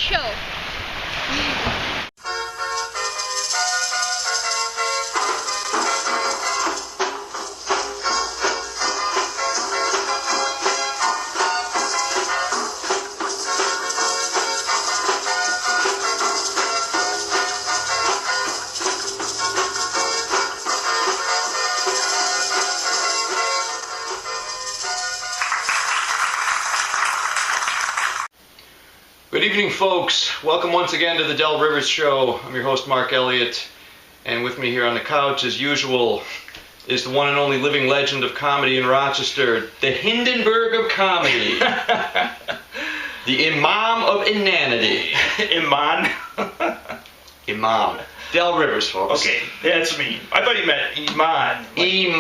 Show. Good evening, folks. Welcome once again to the Del Rivers Show. I'm your host, Mark Elliott, and with me here on the couch, as usual, is the one and only living legend of comedy in Rochester, the Hindenburg of comedy, the Imam of inanity. Imam. Del Rivers, folks. Okay, that's me. I thought you meant Iman. Imam.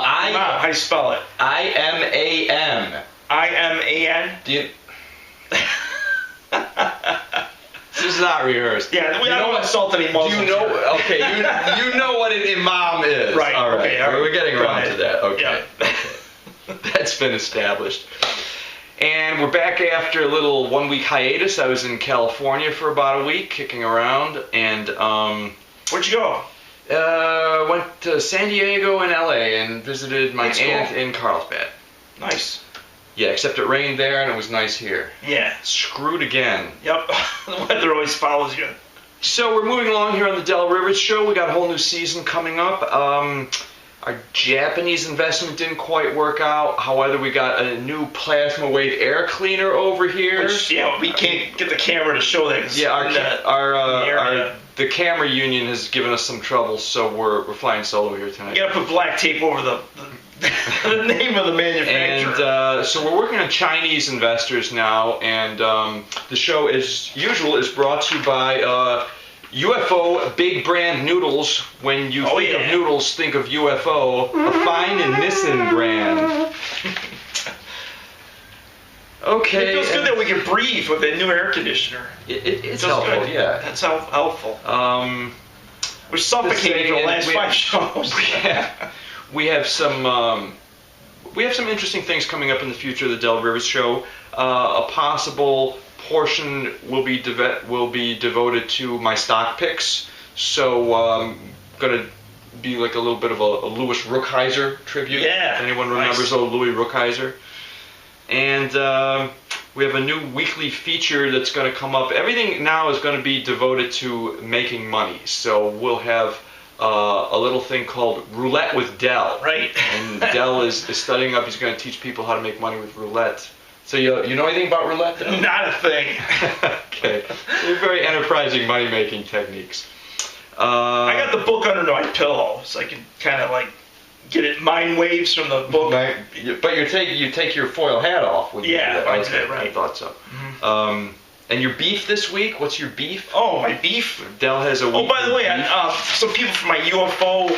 How do you spell it? I-M-A-M. I-M-A-N? Do you... This is not rehearsed. Yeah, we don't insult any Muslims. You know, okay, you know what an imam is. Right. All right. Okay, all right. We're getting Go around ahead. to that. Okay. Yeah. Okay. That's been established. And we're back after a little 1-week hiatus. I was in California for about a week, kicking around, and Where'd you go? went to San Diego and LA and visited my That's aunt cool. in Carlsbad. Nice. Yeah, except it rained there and it was nice here. Yeah. Screwed again. Yep. The weather always follows you. So we're moving along here on the Del Rivers Show. We got a whole new season coming up. Our Japanese investment didn't quite work out. However, we got a new plasma wave air cleaner over here. Which, we can't get the camera to show that. Yeah, the camera union has given us some trouble, so we're flying solo here tonight. You gotta put black tape over the name of the manufacturer. And so we're working on Chinese investors now, and the show, as usual, is brought to you by UFO Big Brand Noodles. When you think of noodles, think of UFO, a fine and missing brand. Okay. It feels good that we can breathe with a new air conditioner. It's Feels helpful, good. yeah. That's helpful. We're suffocating for the last 5 shows. We have some interesting things coming up in the future of the Del Rivers Show. A possible portion will be devoted to my stock picks. So gonna be like a little bit of a Louis Rookheiser tribute. Yeah. If anyone remembers old Louis Rookheiser. And we have a new weekly feature that's going to come up. Everything now is going to be devoted to making money. So we'll have a little thing called Roulette with Del. Right. And Del is studying up. He's going to teach people how to make money with roulette. So you know anything about roulette, Del? Not a thing. Okay. They're very enterprising money-making techniques. I got the book under my pillow, so I can kind of like get it mind waves from the book. But you take your foil hat off when you do that. I Okay, did, right. I thought so. Mm-hmm. And your beef this week? What's your beef? Oh, my beef. Del has a week. Oh, by the way, beef. some people from my UFO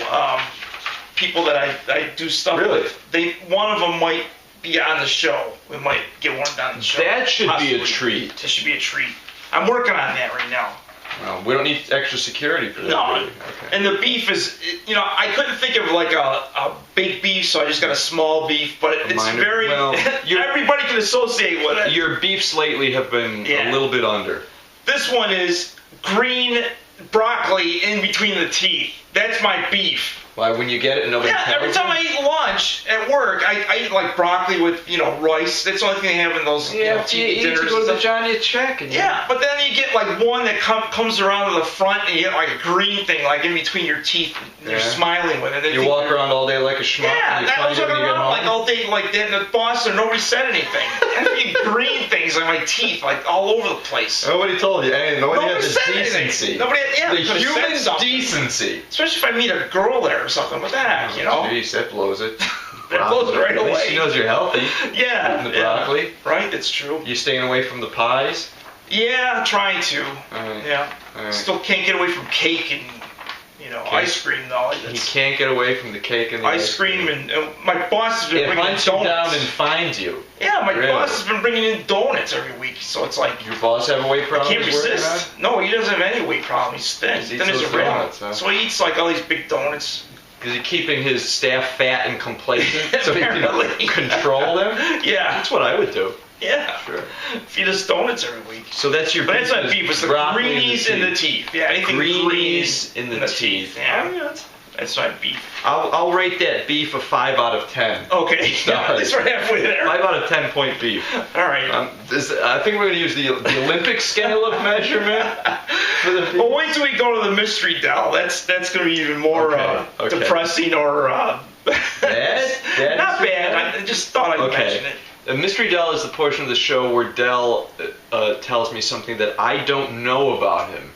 people that I do stuff Really? with, one of them might be on the show. We might get one on the show. That should Possibly. be a treat. That should be a treat. I'm working on that right now. Well, we don't need extra security for that. No, really. Okay. and the beef is, I couldn't think of like a big beef, so I just got a small beef, but it's Minor- very, well, everybody can associate with it. Your beefs lately have been a little bit under. This one is green broccoli in between the teeth. That's my beef. Why, when you get it, nobody tells Every time I eat lunch at work, I eat like broccoli with, rice. That's the only thing they have in those you TV dinners. to go to the Johnny check. And But then you get like one that comes around to the front and you get like a green thing like in between your teeth. And you're smiling with it. You walk around all day like a schmuck. Yeah, I was walking around like all day like that in Boston. Nobody said anything. I see green things on my teeth like all over the place. Nobody told you. Hey, nobody had the said decency. anything. Nobody had, The could've said human something. decency. Especially if I meet a girl there or something. What the heck, Jeez, that blows it. That blows it right At least away. she knows you're healthy. Yeah. Eating the broccoli. Right, that's true. You staying away from the pies? Yeah, trying to. Alright. Yeah. Alright. Still can't get away from cake and, ice cream though. He can't get away from the cake and the ice cream and my boss has been It bringing hunts you donuts. down and finds you. Yeah, my Really? boss has been bringing in donuts every week, so it's like Your boss have a weight I problem? can't he's working resist. No, he doesn't have any weight problem. He's thin. He Thin eats as a those rail. donuts, huh? So he eats like all these big donuts. Is he keeping his staff fat and complacent so he Apparently. can control them? Yeah. That's what I would do. Yeah. Sure. Feed us donuts every week. So that's your But beef. that's not beef. It's the broccoli greenies in the teeth. Yeah, anything Greenies in the teeth. Yeah. That's not beef. I'll rate that beef a 5 out of 10. Okay. Yeah, at least we're halfway there. 5 out of 10 point beef. All right. I think we're going to use the Olympic scale of measurement for the beef. Well, wait till we go to the mystery Del. That's going to be even more Okay. depressing or Bad? not bad. I just thought I'd mention it. The Mystery Del is the portion of the show where Del tells me something that I don't know about him.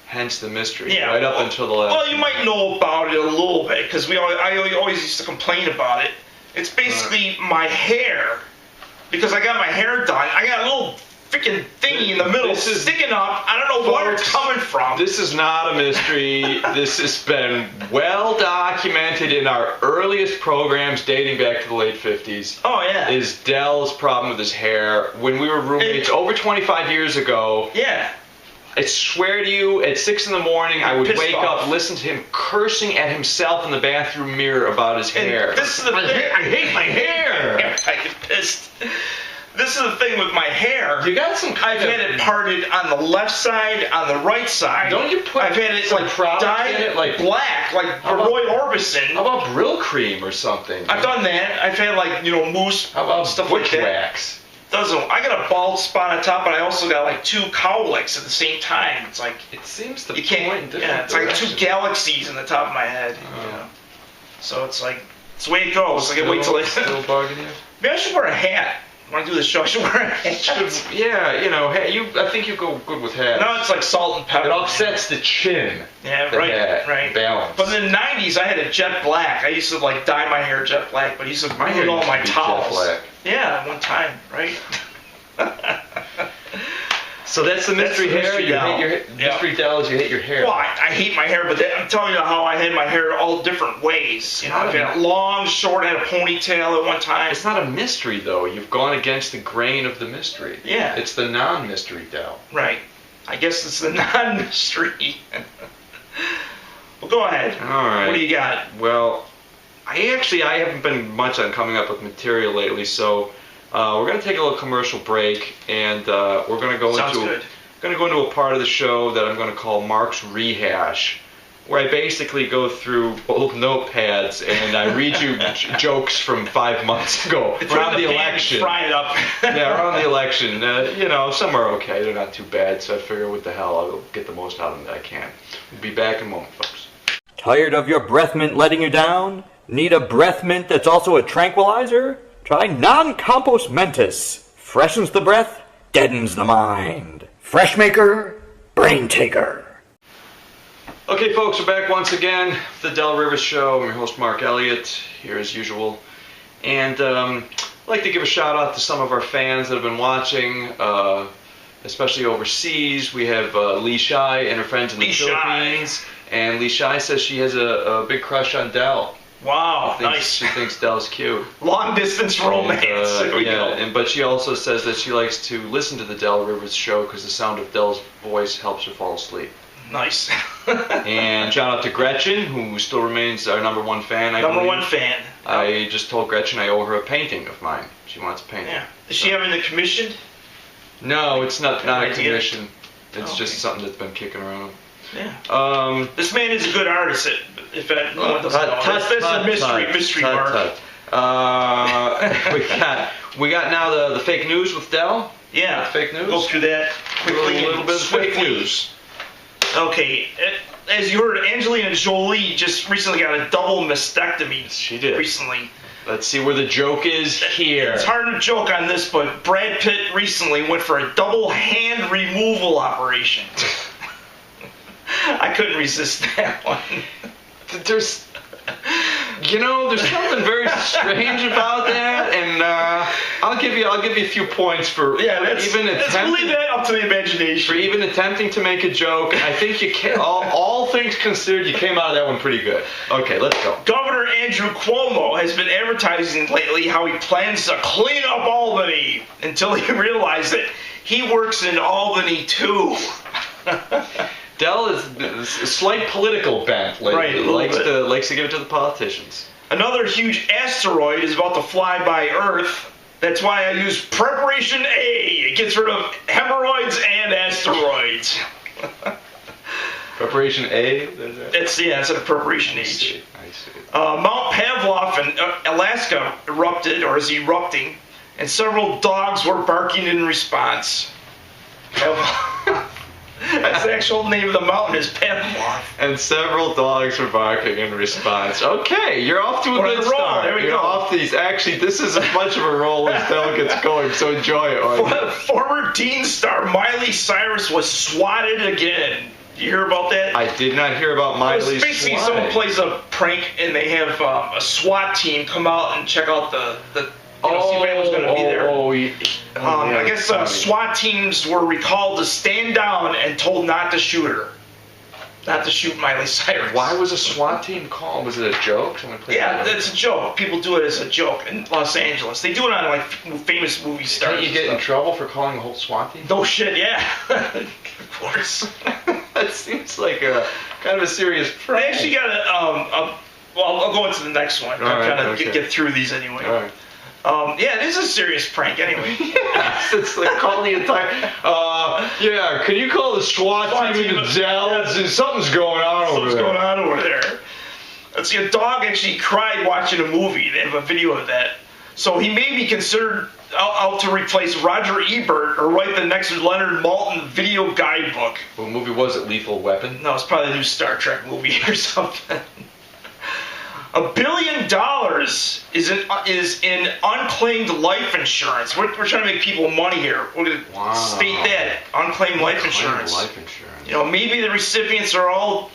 Hence the mystery. Yeah, right up until the last. Well, you might know about it a little bit because I always used to complain about it. It's basically my hair, because I got my hair done. I got a little freaking thingy in the middle sticking up. I don't know where it's coming from. This is not a mystery. This has been well documented in our earliest programs dating back to the late 50s. Oh, yeah. Is Del's problem with his hair. When we were roommates over 25 years ago. Yeah. I swear to you, at 6 in the morning, I would wake up, listen to him cursing at himself in the bathroom mirror about his hair. This is the thing. I hate my hair. I get pissed. This is the thing with my hair. You got some I've had it parted on the left side, on the right side. Don't you put I've had it some like product dyed in it, like black, like Roy Orbison. How about Brill cream or something? I've done that. I've had like, mousse, How about stuff like that. wax? I got a bald spot on top, but I also got like 2 cowlicks at the same time. It's like it seems to you can't. point in different It's like directions. 2 galaxies in the top of my head. So it's like it's the way it goes. I can wait till still bugging you. Maybe I should wear a hat. When I do this show, I should wear a hat. Yeah, I think you go good with hats. No, it's like salt and pepper. It offsets the chin. Yeah, the right, hat, right. Balance. But in the 90s, I had a jet black. I used to like dye my hair jet black, but I used to ruin all my towels. Jet black. Yeah, one time, right? So that's the mystery hair. Mystery You Del. hate your mystery Del is you hate your hair. Well, I hate my hair, but I'm telling you how I had my hair all different ways. I've had it long, short, I had a ponytail at one time. It's not a mystery though. You've gone against the grain of the mystery. Yeah. It's the non-mystery Del. Right. I guess it's the non-mystery. Well, go ahead. All right. What do you got? Well, I haven't been much on coming up with material lately, so we're going to take a little commercial break, and we're going to go into a part of the show that I'm going to call Mark's Rehash, where I basically go through old notepads and I read you jokes from 5 months ago around the election. Fry it up. Yeah, around the election. Some are okay. They're not too bad, so I figure what the hell, I'll get the most out of them that I can. We'll be back in a moment, folks. Tired of your breath mint letting you down? Need a breath mint that's also a tranquilizer? Try Non-Compost Mentis. Freshens the breath, deadens the mind. Fresh maker, brain taker. Okay, folks, we're back once again. The Del Rivers Show. I'm your host, Mark Elliott, here as usual. And I'd like to give a shout out to some of our fans that have been watching, especially overseas. We have Lee Shai and her friends in the Philippines. And Lee Shai says she has a big crush on Del. Wow, nice. She thinks Del's cute. Long distance romance. But she also says that she likes to listen to the Del Rivers Show because the sound of Del's voice helps her fall asleep. Nice. And shout out to Gretchen, who still remains our number 1 fan. Number 1 fan. I just told Gretchen I owe her a painting of mine. She wants a painting. Yeah. Is she having it commissioned? No, it's not a commission. It's just something that's been kicking around. Yeah. This man is a good artist. If no one doesn't know, that's a mystery Mark. We got now the fake news with Del. Yeah. Fake news. Go through that quickly. A little bit of fake news. Okay. As you heard, Angelina Jolie just recently got a double mastectomy. She did. Recently. Let's see where the joke is here. It's hard to joke on this, but Brad Pitt recently went for a double hand removal operation. I couldn't resist that one. There's something very strange about that, and I'll give you a few points for leave that up to the imagination. For even attempting to make a joke. I think you can. All things considered, you came out of that one pretty good. Okay, let's go. Governor Andrew Cuomo has been advertising lately how he plans to clean up Albany until he realized that he works in Albany too. Dell is a slight political bent. Right, a little bit. Likes to give it to the politicians. Another huge asteroid is about to fly by Earth. That's why I use Preparation A. It gets rid of hemorrhoids and asteroids. Preparation A? It's a Preparation H. I see. Mount Pavlov in Alaska erupted, or is erupting, and several dogs were barking in response. That's the actual name of the mountain, is Pavlov. And several dogs were barking in response. Okay, you're off to a We're on good a roll. start. There we You're go. off these. Actually, this is as much of a roll as Dell gets going, so enjoy it. Artie. Former teen star Miley Cyrus was swatted again. You hear about that? I did not hear about Miley's Basically, swatting. someone plays a prank and they have a SWAT team come out and check out see if anyone's going to be there. I guess SWAT teams were recalled to stand down and told not to shoot her. Not to shoot Miley Cyrus. Why was a SWAT team called? Was it a joke? Someone played Yeah, that? that's a joke. People do it as a joke in Los Angeles. They do it on like famous movie stars. Can't you and get in stuff. trouble for calling the whole SWAT team? No shit, yeah. Of course. That seems like a kind of a serious They prank. actually got well, I'll go into the next one. All right, I'll kind of okay. get through these anyway. All right. Yeah, it is a serious prank anyway. Yes, it's like calling the entire. Yeah, can you call the SWAT team in the Dell? Something's going on over What's there. going on over there? Let's see, a dog actually cried watching a movie. They have a video of that. So he may be considered out to replace Roger Ebert or write the next Leonard Maltin video guidebook. What movie was it? Lethal Weapon? No, it's probably the new Star Trek movie or something. $1 billion is in unclaimed life insurance. We're trying to make people money here. We're going to state that. Unclaimed life insurance. Life insurance. You know, maybe the recipients are all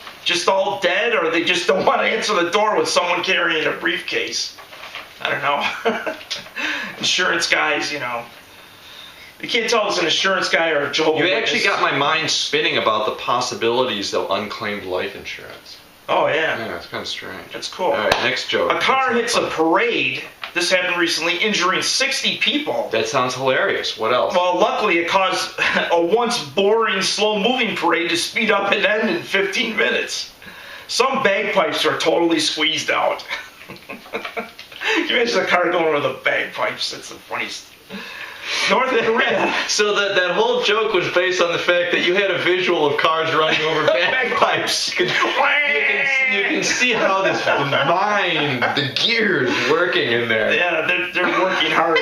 dead, or they just don't want to answer the door with someone carrying a briefcase. I don't know. Insurance guys, you know. You can't tell if it's an insurance guy or a Jehovah's You actually Witness. got my mind spinning about the possibilities of unclaimed life insurance. Oh, yeah. Yeah, it's kind of strange. That's cool. All right, next joke. A car hits a parade. This happened recently, injuring 60 people. That sounds hilarious. What else? Well, luckily, it caused a once boring, slow-moving parade to speed up and end in 15 minutes. Some bagpipes are totally squeezed out. Can you imagine a car going over the bagpipes? That's the funniest. North Korea. So that whole joke was based on the fact that you had a visual of cars running over bagpipes. You can see how this mind, the gears working in there. Yeah, they're working hard.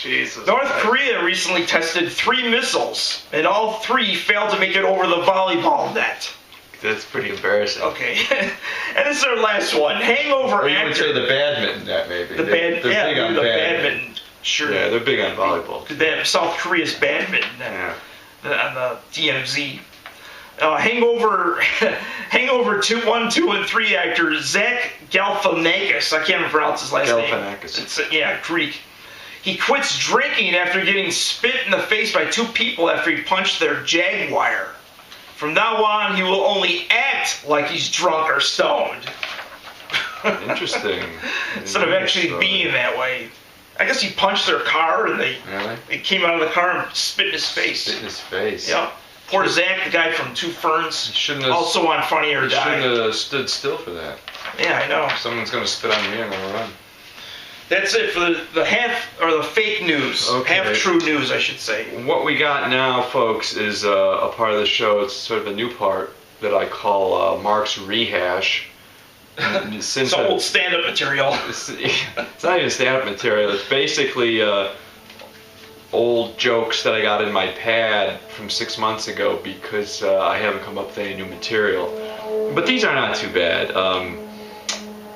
Jesus. North Korea recently tested 3 missiles, and all 3 failed to make it over the volleyball net. That's pretty embarrassing. Okay. And this is our last one. Hangover Or you would actor. say the badminton net, maybe. The They're big on badminton. Sure. Yeah, they're big on volleyball. They have South Korea's badminton Yeah. on the DMZ. Hangover 2, 1, 2, and 3 actor Zach Galifianakis. I can't even pronounce his last name. Galifianakis. It's Greek. He quits drinking after getting spit in the face by 2 people after he punched their Jaguar. From now on, he will only act like he's drunk or stoned. Interesting. Instead of actually being that way. I guess he punched their car and they came out of the car and spit in his face. Spit in his face. Yep. Poor Zach, the guy from Two Ferns, Shouldn't have, also on Funny or you Die. shouldn't have stood still for that. Yeah, I know. Someone's going to spit on me and I'll run. That's it for the half, or the fake news. Okay. Half true news, I should say. What we got now, folks, is a part of the show. It's sort of a new part that I call Mark's Rehash. It's old stand-up material. It's not even stand-up material. It's basically old jokes that I got in my pad from 6 months ago because I haven't come up with any new material. But these are not too bad.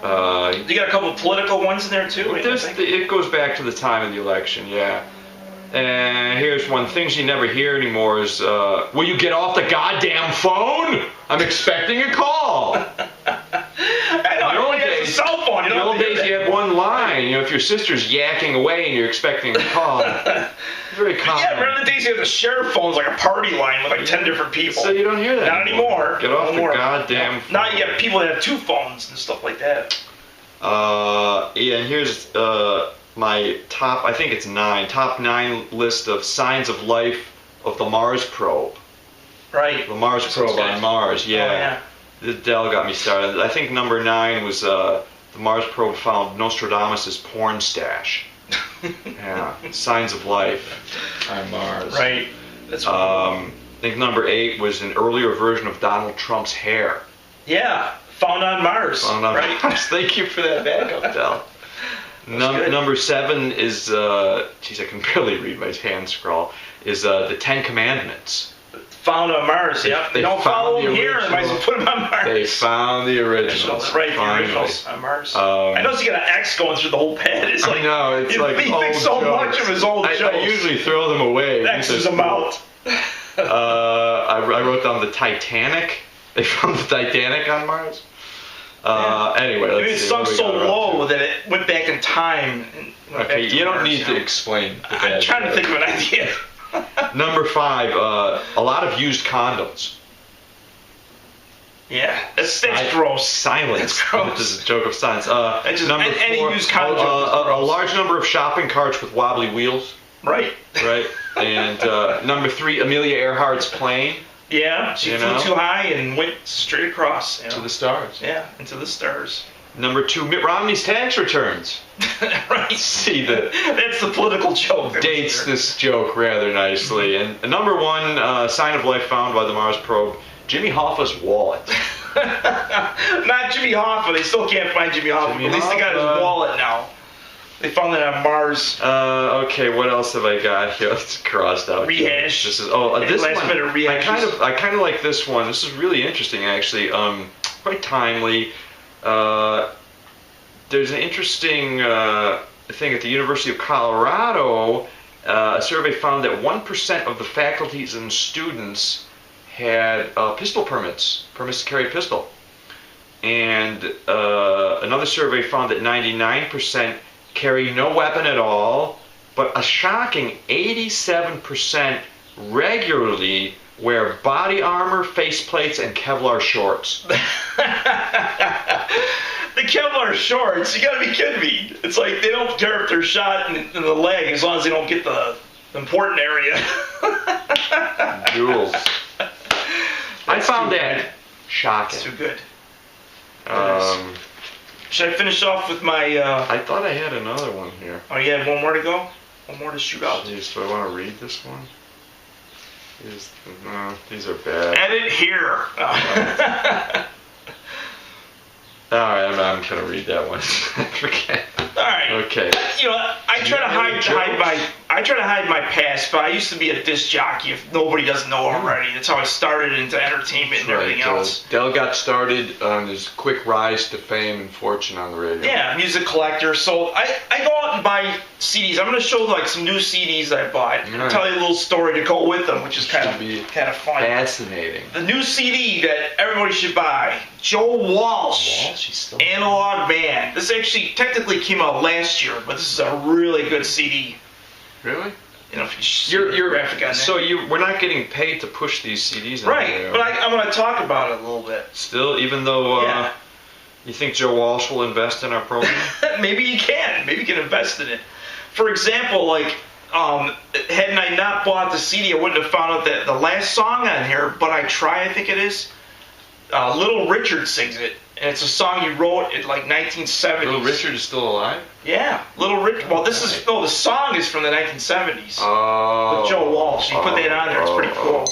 You got a couple of political ones in there, too? It goes back to the time of the election, yeah. And here's one. Things you never hear anymore is, will you get off the goddamn phone? I'm expecting a call. I know, everybody has a cell phone. In the old days, you had one line. You know, if your sister's yakking away and you're expecting a call, very common. Yeah, remember the days you had to share phones like a party line with like 10 different people? So you don't hear that Not anymore. Get off No the more. goddamn phone. Now you got people that have 2 phones and stuff like that. Yeah, and here's my top, I think it's 9, top 9 list of signs of life of the Mars probe. Right. The Mars That probe sounds on good. Mars, yeah. Oh, yeah. The Dell got me started. I think number 9 was the Mars probe found Nostradamus' porn stash. Yeah, signs of life on Mars. Right. That's I think number 8 was an earlier version of Donald Trump's hair. yeah. Found on Mars. Found on right. Mars. Thank you for that backup, Dell. good. Number 7 is, geez, I can barely read my hand scrawl, is the 10 Commandments. Found on Mars. Yep. They They don't follow found them the here. They might as well original. put them on Mars. They found the originals. Right, the finally. originals on Mars. Um, I noticed he got an X going through the whole pad. It's like, I know, it's he like thinks old so jokes. much of his old I jokes. usually throw them away. X's them out. I wrote down the Titanic. They found the Titanic on Mars. Anyway, I mean, let's it see. sunk what we so got low up to. that it went back in time. And went Okay, back to you don't Mars, need you to know. explain. the I'm bad trying to joke. think of an idea. Number 5, a lot of used condoms. Yeah, that's Si- gross. Silence. That's gross. This is a joke of science. Just- Number any 4, used condom is a gross. large number of shopping carts with wobbly wheels. Right. Right. And number 3, Amelia Earhart's plane Yeah, she You flew know? too high and went straight across. You know? to the stars. Yeah, into the stars. Number 2, Mitt Romney's tax returns. Right. See the That's the political joke. that was dates there. this joke rather nicely. And number 1, sign of life found by the Mars probe, Jimmy Hoffa's wallet. Not Jimmy Hoffa. They still can't find Jimmy Hoffa. Jimmy At least they got Hoffa. his wallet now. They found it on Mars. Okay, what else have I got here? It's crossed out. Rehash. This is Any this last one. minute rehashes? I kind of like this one. This is really interesting, actually. Quite timely. There's an interesting thing at the University of Colorado. A survey found that 1% of the faculties and students had pistol permits to carry a pistol. And another survey found that 99% carry no weapon at all, but a shocking 87% regularly wear body armor, faceplates, and Kevlar shorts. The Kevlar shorts, you gotta be kidding me. It's like they don't care if they're shot in the leg as long as they don't get the important area. Duels. I found too that good. shocking. Too good. Um, Should I finish off with my, I thought I had another one here. oh you had one more to go? One more to shoot out. Jeez, do I want to read this one? No, these are bad. Edit here. Alright, I'm gonna read that one. Forget. Alright. Okay. You know, I try to hide my past, but I used to be a disc jockey. If nobody doesn't know already, that's how I started into entertainment and everything else. Dell got started on his quick rise to fame and fortune on the radio. Yeah, music collector. So I go out and buy CDs. I'm going to show like some new CDs I bought. Right. Tell you a little story to go with them, which is kind Should be of fun. Fascinating. The new CD that everybody should buy, Joe Walsh. She's still Analog Man. This actually technically came out last year, but this is a really good CD. really? You know, if you see You're the graphic on there. so we're not getting paid to push these CDs. Right, but I want to talk about it a little bit. still, even though Yeah. you think Joe Walsh will invest in our program. Maybe you can. Maybe you can invest in it. For example, like, hadn't I not bought the CD, I wouldn't have found out that the last song on here, But I Try, I think it is. Little Richard sings it. And it's a song he wrote in like 1970s. Little Richard is still alive. Yeah, Little Richard. Well, this is, no, the song is from the 1970s. Oh. With Joe Walsh. You put that on there, it's pretty cool.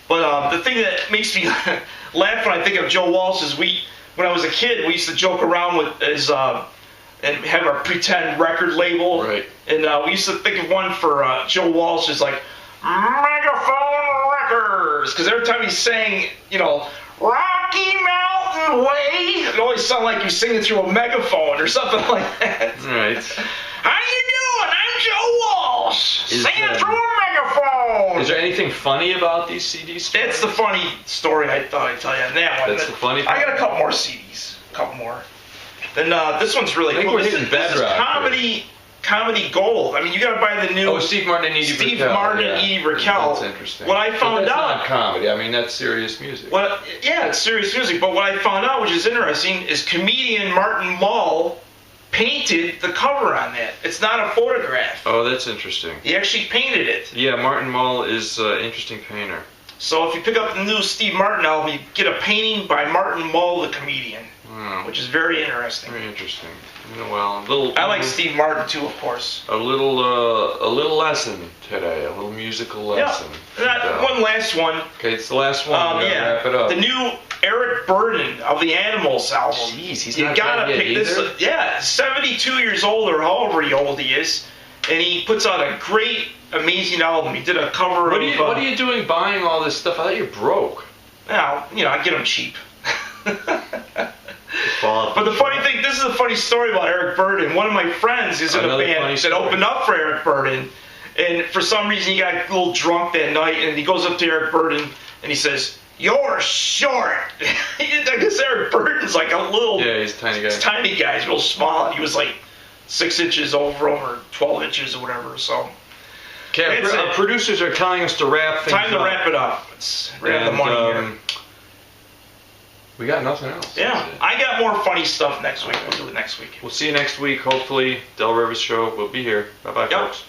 But the thing that makes me laugh when I think of Joe Walsh is when I was a kid, we used to joke around with his, and have our pretend record label. Right. And we used to think of one for Joe Walsh as like, Megaphone Records. Because every time he sang, you know, Rocky Mountain Way, it always sounded like he was singing through a megaphone or something like that. Right. How you doing? I'm Joe Walsh. Singing through a megaphone. Is there anything funny about these CDs? That's the funny story I thought I'd tell you on that one. That's the funny I part? got a couple more CDs. A couple more. Then this one's really I think cool. we're This hitting is, this is bedrock comedy gold. I mean, you got to buy the new Oh, Steve Martin and Edie Steve Brickell. Martin yeah. and Edie Brickell. That's interesting. What I But found that's out. not comedy. I mean, that's serious music. Yeah, it's serious music. But what I found out, which is interesting, is comedian Martin Mull painted the cover on that. It's not a photograph. Oh, that's interesting. He actually painted it. Yeah, Martin Mull is an interesting painter. So if you pick up the new Steve Martin album, you get a painting by Martin Mull, the comedian, which is very interesting. Very interesting. Well, I like Steve Martin too, of course. A little lesson today, a little musical lesson. Yeah. One last one. Okay, it's the last one. Wrap it up. The new Eric Burdon of the Animals album. Jeez, he's you not gotta dead pick yet this. either? Yeah, 72 years old or however old he is, and he puts out a great, amazing album. He did a cover What of. are you doing buying all this stuff? I thought you're broke. Now, I get them cheap. But the funny thing, this is a funny story about Eric Burdon. One of my friends is in a band that opened up for Eric Burdon, and for some reason he got a little drunk that night, and he goes up to Eric Burdon and he says, "You're short." I guess Eric Burdon's like a little, he's a tiny guy. He's tiny guy, he's real small. He was like 6 inches over him, or 12 inches or whatever. So, okay, our producers are telling us to wrap things up. Time to wrap it up. Let's wrap the money here. We got nothing else. Yeah, I got more funny stuff next week. We'll do it next week. We'll see you next week. Hopefully, Del Rivers Show will be here. Bye-bye, folks.